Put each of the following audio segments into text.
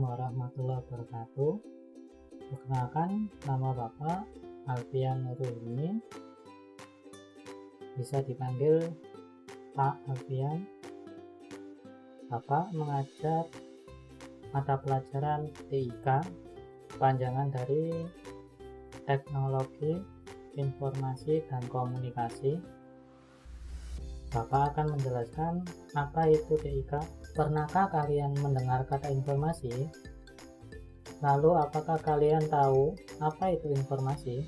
warahmatullahi wabarakatuh. Perkenalkan, nama Bapak Alfian Nurul, bisa dipanggil Pak Alfian. Bapak mengajar mata pelajaran TIK, panjangan dari Teknologi Informasi dan Komunikasi. Bapak akan menjelaskan apa itu TIK. Pernahkah kalian mendengar kata informasi? Lalu apakah kalian tahu apa itu informasi?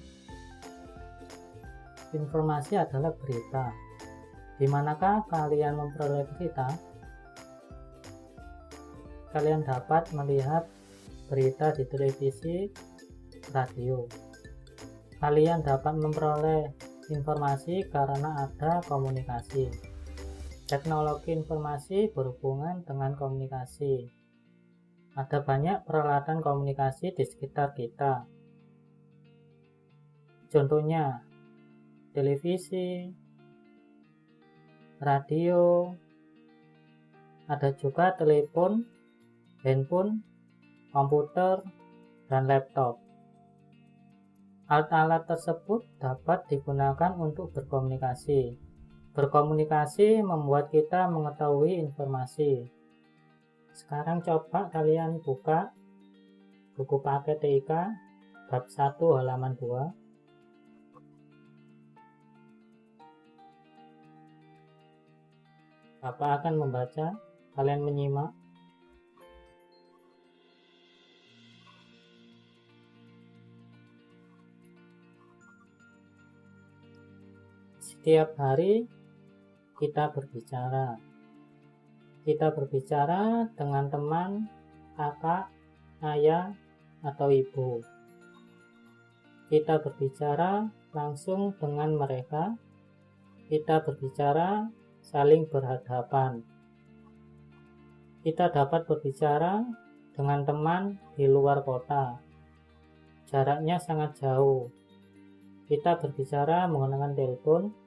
Informasi adalah berita. Di manakah kalian memperoleh berita? Kalian dapat melihat berita di televisi, radio. Kalian dapat memperoleh informasi karena ada komunikasi. Teknologi informasi berhubungan dengan komunikasi. Ada banyak peralatan komunikasi di sekitar kita. Contohnya, televisi, radio, ada juga telepon, handphone, komputer, dan laptop. Alat-alat tersebut dapat digunakan untuk berkomunikasi. Berkomunikasi membuat kita mengetahui informasi. Sekarang coba kalian buka buku paket TIK bab 1 halaman 2. Bapak akan membaca, kalian menyimak. Setiap hari kita berbicara. Kita berbicara dengan teman, kakak, ayah, atau ibu. Kita berbicara langsung dengan mereka. Kita berbicara saling berhadapan. Kita dapat berbicara dengan teman di luar kota. Jaraknya sangat jauh. Kita berbicara menggunakan telepon.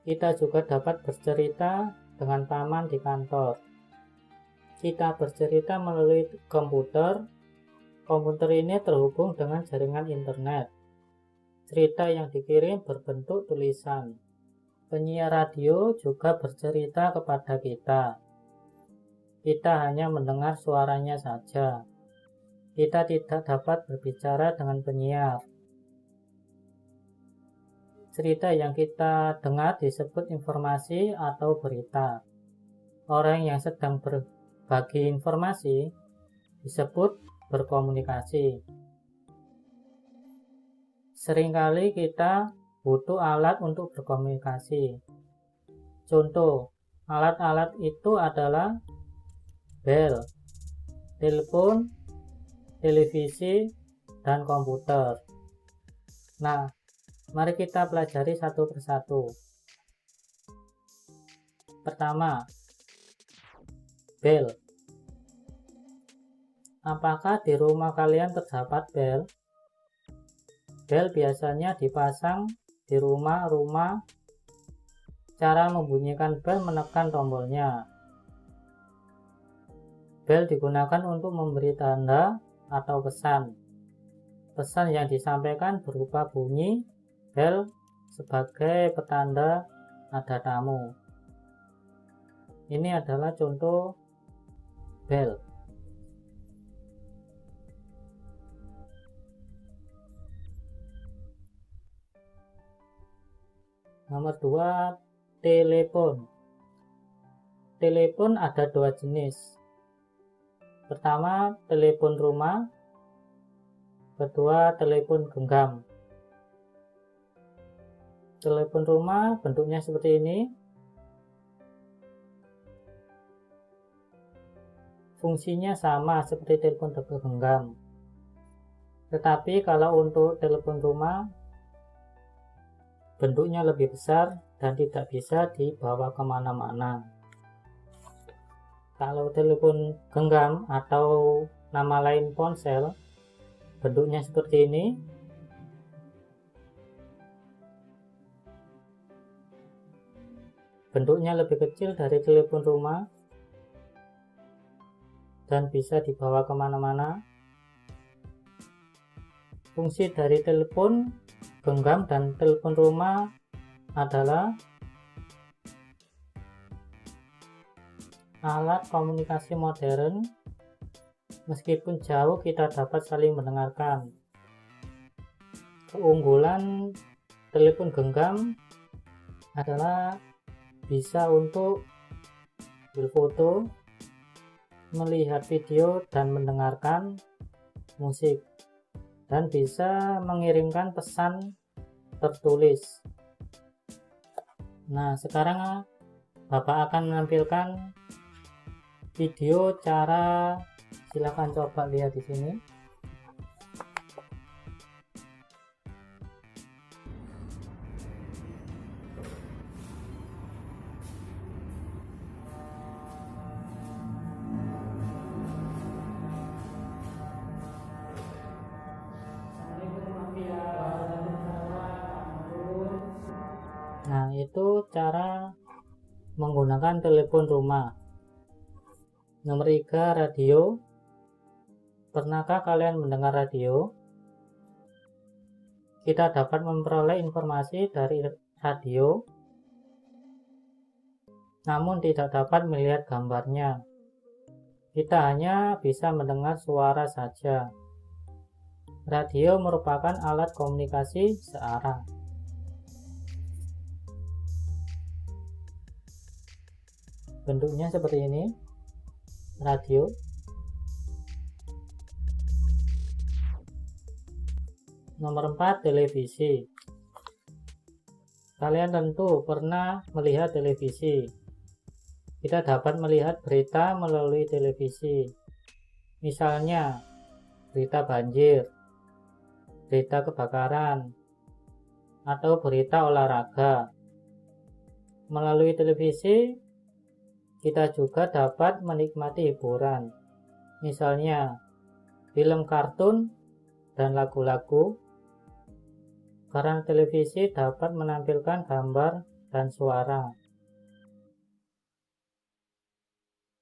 Kita juga dapat bercerita dengan paman di kantor. Kita bercerita melalui komputer. Komputer ini terhubung dengan jaringan internet. Cerita yang dikirim berbentuk tulisan. Penyiar radio juga bercerita kepada kita. Kita hanya mendengar suaranya saja. Kita tidak dapat berbicara dengan penyiar. Cerita yang kita dengar disebut informasi atau berita. Orang yang sedang berbagi informasi disebut berkomunikasi. Seringkali kita butuh alat untuk berkomunikasi. Contoh, alat-alat itu adalah bel, telepon, televisi, dan komputer. Nah, mari kita pelajari satu persatu. Pertama, bel. Apakah di rumah kalian terdapat bel? Bel biasanya dipasang di rumah-rumah. Cara membunyikan bel menekan tombolnya. Bel digunakan untuk memberi tanda atau pesan. Pesan yang disampaikan berupa bunyi bel sebagai petanda ada tamu. Ini adalah contoh bel. Nomor 2, telepon. Telepon ada dua jenis. Pertama, telepon rumah. Kedua, telepon genggam. Telepon rumah bentuknya seperti ini. Fungsinya sama seperti telepon genggam. Tetapi kalau untuk telepon rumah, bentuknya lebih besar dan tidak bisa dibawa kemana-mana. Kalau telepon genggam atau nama lain ponsel, bentuknya seperti ini. Bentuknya lebih kecil dari telepon rumah dan bisa dibawa kemana-mana. Fungsi dari telepon genggam dan telepon rumah adalah alat komunikasi modern. Meskipun jauh, kita dapat saling mendengarkan. Keunggulan telepon genggam adalah bisa untuk berfoto, melihat video, dan mendengarkan musik, dan bisa mengirimkan pesan tertulis. Nah, sekarang Bapak akan menampilkan video cara, silakan coba lihat di sini. Nah, itu cara menggunakan telepon rumah. Nomor 3, radio. Pernahkah kalian mendengar radio? Kita dapat memperoleh informasi dari radio, namun tidak dapat melihat gambarnya. Kita hanya bisa mendengar suara saja. Radio merupakan alat komunikasi searah. Bentuknya seperti ini, radio. Nomor 4, televisi. Kalian tentu pernah melihat televisi. Kita dapat melihat berita melalui televisi. Misalnya, berita banjir, berita kebakaran, atau berita olahraga. Melalui televisi, kita juga dapat menikmati hiburan, misalnya film kartun dan lagu-lagu, karena televisi dapat menampilkan gambar dan suara.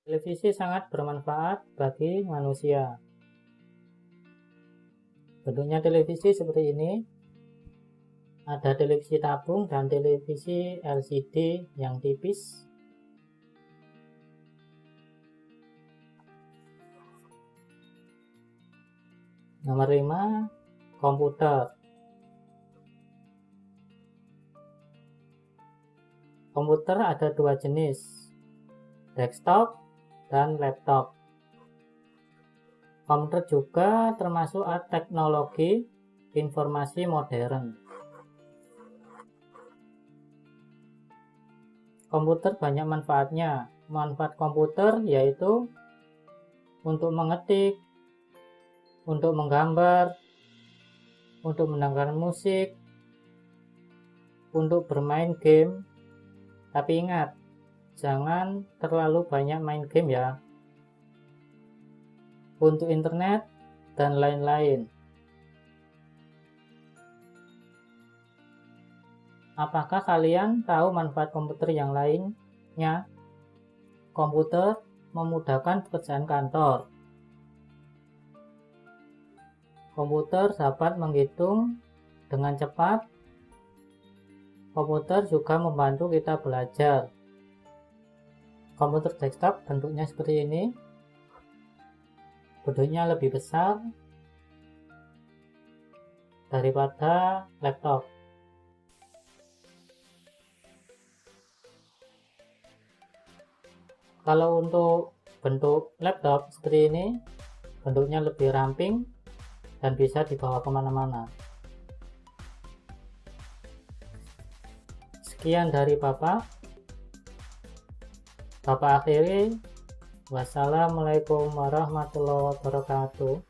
Televisi sangat bermanfaat bagi manusia. Bentuknya televisi seperti ini. Ada televisi tabung dan televisi LCD yang tipis. Nomor 5, komputer. Komputer ada dua jenis, desktop dan laptop. Komputer juga termasuk teknologi informasi modern. Komputer banyak manfaatnya. Manfaat komputer yaitu untuk mengetik, untuk menggambar, untuk mendengarkan musik, untuk bermain game. Tapi ingat, jangan terlalu banyak main game ya. Untuk internet dan lain-lain. Apakah kalian tahu manfaat komputer yang lainnya? Komputer memudahkan pekerjaan kantor. Komputer dapat menghitung dengan cepat. Komputer juga membantu kita belajar. Komputer desktop bentuknya seperti ini. Bentuknya lebih besar daripada laptop. Kalau untuk bentuk laptop seperti ini, bentuknya lebih ramping dan bisa dibawa kemana-mana. Sekian dari Bapak. Bapak akhiri. Wassalamualaikum warahmatullahi wabarakatuh.